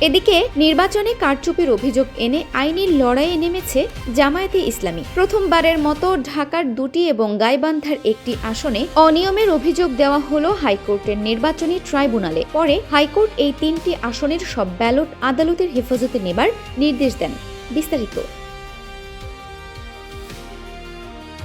এদিকে নির্বাচনে কারচুপির অভিযোগ এনে আইনি লড়াইয়ে নেমেছে জামায়াতে ইসলামী। প্রথমবারের মতো ঢাকার 2টি এবং গাইবান্ধার 1টি আসনে অনিয়মের অভিযোগ দেওয়া হলো হাইকোর্টের নির্বাচনী ট্রাইব্যুনালে। পরে হাইকোর্ট এই 3টি আসনের সব ব্যালট আদালতের হেফাজতে নেবার নির্দেশ দেন। বিস্তারিত।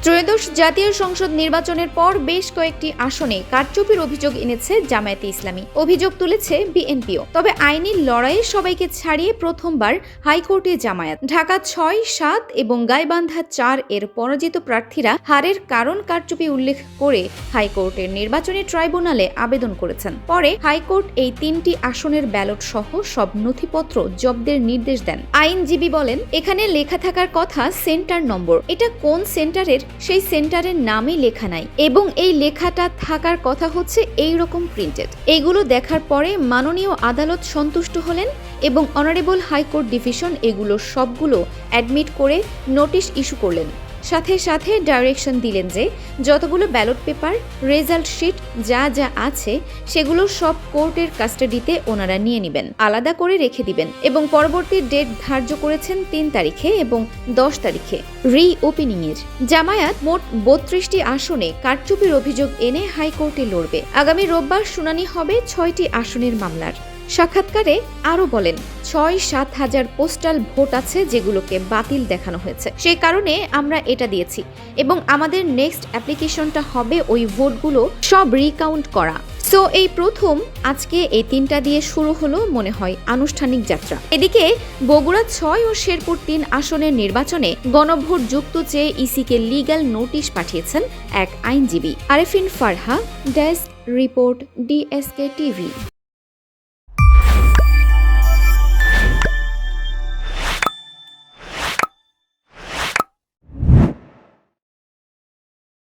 ত্রয়োদশ জাতীয় সংসদ নির্বাচনের পর বেশ কয়েকটি আসনে কারচুপির অভিযোগ এনেছে জামায়াতে ইসলামী। অভিযোগ তুলেছে বিএনপিও। তবে আইনি লড়াইয়ে সবাইকে ছাড়িয়ে প্রথমবার হাইকোর্টে জামায়াত। ঢাকা 6, 7 এবং গাইবান্ধা 4 এর পরাজিত প্রার্থীরা হারের কারণ কারচুপি উল্লেখ করে হাইকোর্টের নির্বাচনী ট্রাইব্যুনালে আবেদন করেছেন। পরে হাইকোর্ট এই 3টি আসনের ব্যালট সহ সব নথিপত্র জব্দের নির্দেশ দেন। আইনজীবী বলেন, এখানে লেখা থাকার কথা সেন্টার নম্বর। এটা কোন সেন্টারের সেই সেন্টারের নামই লেখা নাই এবং এই লেখাটা থাকার কথা হচ্ছে এই রকম প্রিন্টেড। এইগুলো দেখার পরে মাননীয় আদালত সন্তুষ্ট হলেন এবং অনারেবল হাইকোর্ট ডিভিশন এগুলো সবগুলো অ্যাডমিট করে নোটিশ ইস্যু করলেন। সাথে সাথে ডাইরেকশন দিলেন যে যতগুলো ব্যালট পেপার, রেজাল্ট শিট যা যা আছে সেগুলো সব কোর্টের কাস্টাডিতে ওনারা নিয়ে নেবেন, আলাদা করে রেখে দিবেন এবং পরবর্তী ডেট ধার্য করেছেন 3 তারিখে এবং 10 তারিখে রিওপেনিং এর। জামায়াত মোট 32টি আসনে কারচুপির অভিযোগ এনে হাইকোর্টে লড়বে। আগামী রোববার শুনানি হবে 6টি আসনের মামলার। সাক্ষাৎকারে আরও বলেন, 6-7 হাজার পোস্টাল ভোট আছে যেগুলোকে বাতিল দেখানো হয়েছে, সেই কারণে আমরা এটা দিয়েছি এবং আমাদের নেক্সট অ্যাপ্লিকেশনটা হবে ওই ভোটগুলো সব রিকাউন্ট করা। সো এই প্রথম আজকে এই 3টা দিয়ে শুরু হলো মনে হয় আনুষ্ঠানিক যাত্রা। এদিকে বগুড়া 6 ও শেরপুর 3 আসনের নির্বাচনে গণভোট যুক্ত চেয়ে ইসিকে লিগ্যাল নোটিশ পাঠিয়েছেন এক আইনজীবী। Arefin Farha, desk report, DSK TV।